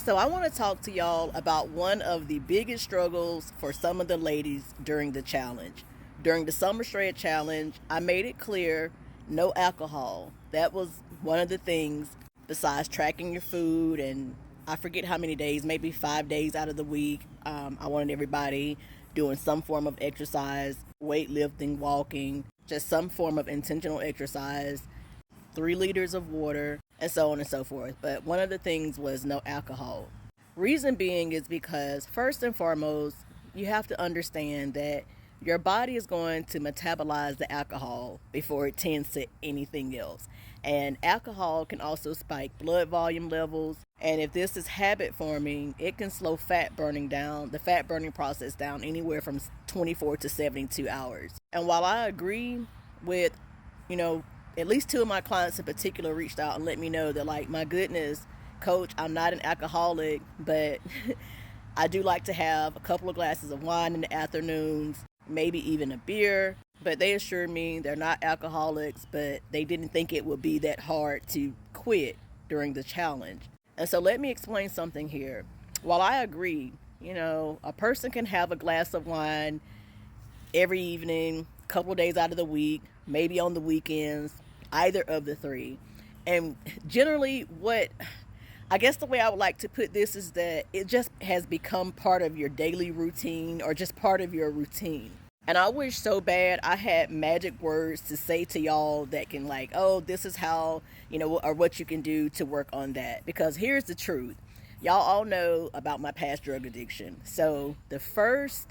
So I want to talk to y'all about one of the biggest struggles for some of the ladies during the challenge. During the Summer Shred Challenge, I made it clear no alcohol. That was one of the things besides tracking your food, and I forget how many days, maybe 5 days out of the week. I wanted everybody doing some form of exercise, weightlifting, walking, just some form of intentional exercise, 3 liters of water, and so on and so forth. But one of the things was no alcohol. Reason being is because, first and foremost, you have to understand that your body is going to metabolize the alcohol before it tends to anything else. And alcohol can also spike blood volume levels. And if this is habit forming, it can slow fat burning down, the fat burning process down anywhere from 24 to 72 hours. And while I agree with, you know, at least 2 of my clients in particular reached out and let me know that, like, my goodness, coach, I'm not an alcoholic, but I do like to have a couple of glasses of wine in the afternoons, maybe even a beer. But they assured me they're not alcoholics, but they didn't think it would be that hard to quit during the challenge. And so let me explain something here. While I agree, a person can have a glass of wine every evening, a couple of days out of the week, maybe on the weekends, either of the three. And generally, I guess the way I would like to put this is that it just has become part of your daily routine or just part of your routine. And I wish so bad I had magic words to say to y'all that can, like, oh, this is how, or what you can do to work on that. Because here's the truth. Y'all all know about my past drug addiction. So the first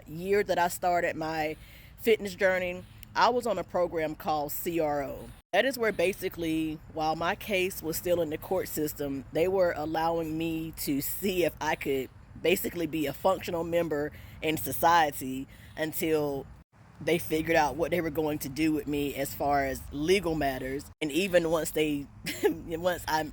year that I started my fitness journey, I was on a program called CRO. That is where basically, while my case was still in the court system, they were allowing me to see if I could basically be a functional member in society until they figured out what they were going to do with me as far as legal matters. And even once I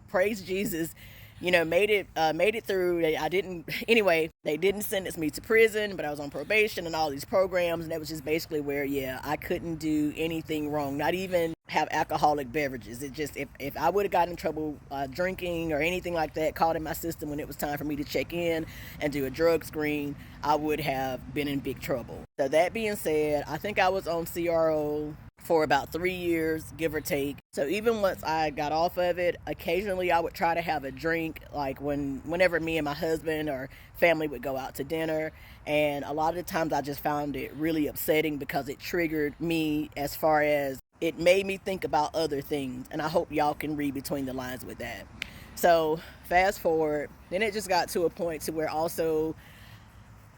praise Jesus, made it through. They didn't sentence me to prison, but I was on probation and all these programs, and that was just basically where, I couldn't do anything wrong, not even have alcoholic beverages. It just, if I would have gotten in trouble drinking or anything like that, caught in my system when it was time for me to check in and do a drug screen, I would have been in big trouble. So that being said, I think I was on CRO for about 3 years, give or take. So even once I got off of it, occasionally I would try to have a drink, like whenever me and my husband or family would go out to dinner. And a lot of the times I just found it really upsetting because it triggered me as far as it made me think about other things. And I hope y'all can read between the lines with that. So fast forward, then it just got to a point to where also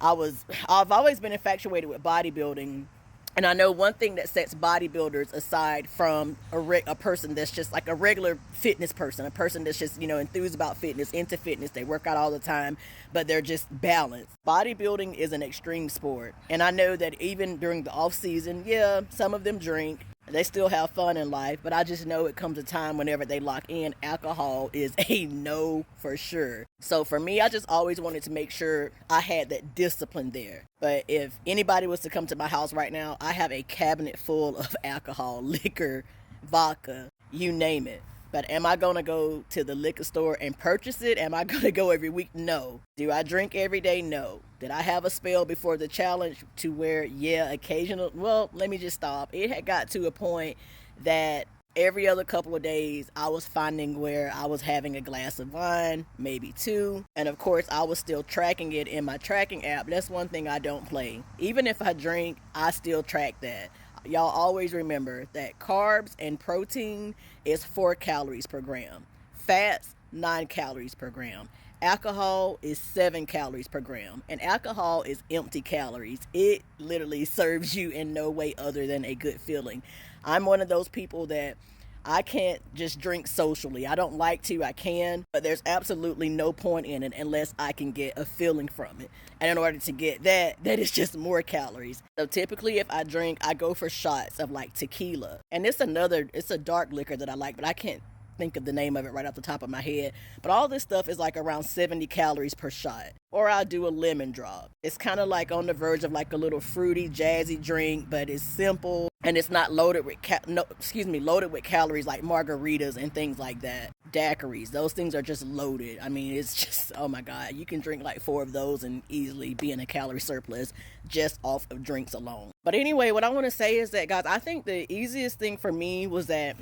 I've always been infatuated with bodybuilding. And I know one thing that sets bodybuilders aside from a person that's just like a regular fitness person, a person that's just, enthused about fitness, into fitness, they work out all the time, but they're just balanced. Bodybuilding is an extreme sport. And I know that even during the off season, some of them drink. They still have fun in life, but I just know it comes a time whenever they lock in, alcohol is a no for sure. So for me, I just always wanted to make sure I had that discipline there. But if anybody was to come to my house right now, I have a cabinet full of alcohol, liquor, vodka, you name it. But am I going to go to the liquor store and purchase it? Am I going to go every week? No. Do I drink every day? No. Did I have a spell before the challenge to where, occasional? Well, let me just stop. It had got to a point that every other couple of days I was finding where I was having a glass of wine, maybe 2. And of course, I was still tracking it in my tracking app. That's one thing I don't play. Even if I drink, I still track that. Y'all always remember that carbs and protein is 4 calories per gram. Fats, 9 calories per gram. Alcohol is 7 calories per gram. And alcohol is empty calories. It literally serves you in no way other than a good feeling. I'm one of those people that I can't just drink socially. I don't like to, I can, but there's absolutely no point in it unless I can get a feeling from it. And in order to get that is just more calories. So typically if I drink, I go for shots of like tequila. And it's a dark liquor that I like, but I can't think of the name of it right off the top of my head. But all this stuff is like around 70 calories per shot. Or I'll do a lemon drop. It's kind of like on the verge of like a little fruity, jazzy drink, but it's simple and it's not loaded with loaded with calories like margaritas and things like that. Daiquiris, those things are just loaded. I mean, it's just, oh my God, you can drink like 4 of those and easily be in a calorie surplus just off of drinks alone. But anyway, what I want to say is that, guys, I think the easiest thing for me was that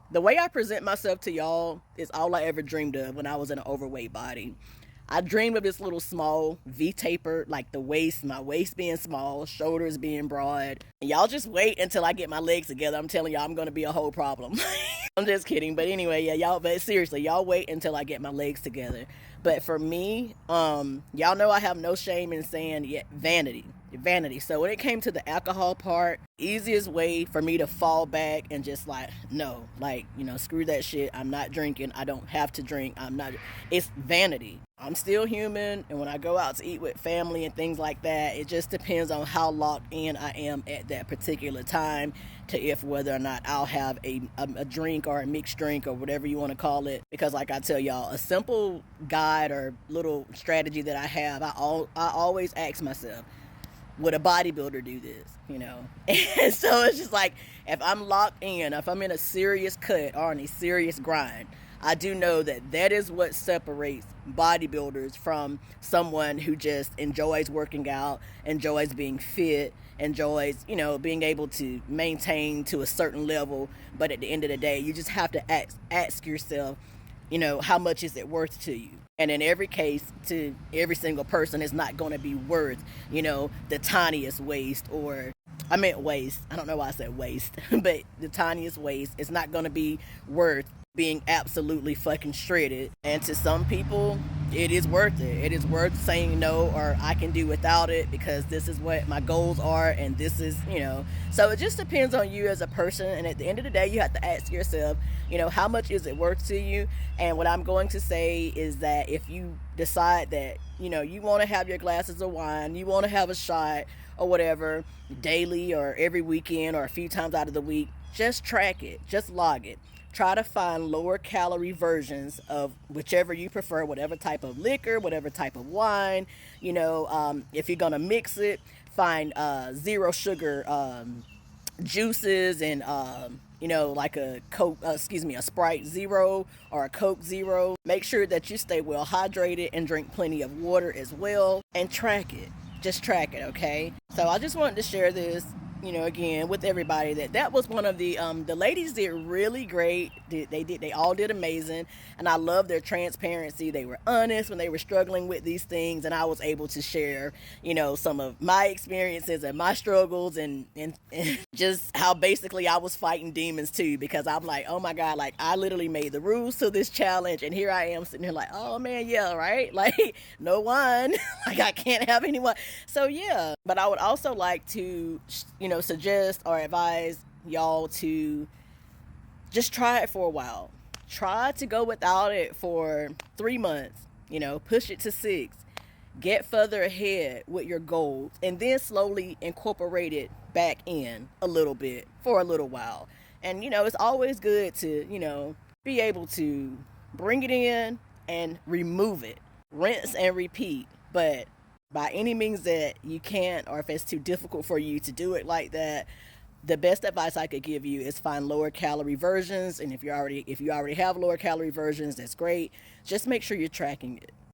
the way I present myself to y'all is all I ever dreamed of when I was in an overweight body. I dreamed of this little small V-taper, like the waist, my waist being small, shoulders being broad. And y'all just wait until I get my legs together. I'm telling y'all, I'm going to be a whole problem. I'm just kidding. But anyway, yeah, but seriously, y'all wait until I get my legs together. But for me, y'all know I have no shame in saying vanity. So when it came to the alcohol part, easiest way for me to fall back and just like, no, like, screw that shit. I'm not drinking. I don't have to drink. It's vanity. I'm still human, and when I go out to eat with family and things like that, it just depends on how locked in I am at that particular time to if whether or not I'll have a drink or a mixed drink or whatever you want to call it. Because like I tell y'all, a simple guide or little strategy that I have, I always ask myself, would a bodybuilder do this? And so it's just like, if I'm locked in, if I'm in a serious cut or in a serious grind, I do know that is what separates bodybuilders from someone who just enjoys working out, enjoys being fit, enjoys, being able to maintain to a certain level. But at the end of the day, you just have to ask yourself, how much is it worth to you? And in every case, to every single person, it's not going to be worth, the tiniest waist I don't know why I said waist, but the tiniest waist. It's not going to be worth being absolutely fucking shredded. And to some people, it is worth it. It is worth saying no, or I can do without it because this is what my goals are, and this is, so it just depends on you as a person. And at the end of the day, you have to ask yourself, how much is it worth to you? And what I'm going to say is that if you decide that, you want to have your glasses of wine, you want to have a shot or whatever daily or every weekend or a few times out of the week, just track it, just log it. Try to find lower calorie versions of whichever you prefer, whatever type of liquor, whatever type of wine. If you're going to mix it, find zero sugar juices and, like a Coke, a Sprite Zero or a Coke Zero. Make sure that you stay well hydrated and drink plenty of water as well, and track it. Just track it, okay? So I just wanted to share this, again, with everybody, that was one of the ladies did really great. They all did amazing, and I love their transparency. They were honest when they were struggling with these things, and I was able to share, some of my experiences and my struggles and just how basically I was fighting demons too, because I'm like, oh my God, like I literally made the rules to this challenge, and here I am sitting here like, oh man, yeah, right, like no wine, like I can't have any wine. So yeah, but I would also like to, suggest or advise y'all to just try it for a while. Try to go without it for 3 months, push it to 6, get further ahead with your goals, and then slowly incorporate it back in a little bit for a little while. And, it's always good to, be able to bring it in and remove it, rinse and repeat. But by any means that you can't, or if it's too difficult for you to do it like that, the best advice I could give you is find lower calorie versions. And if you already have lower calorie versions, that's great. Just make sure you're tracking it.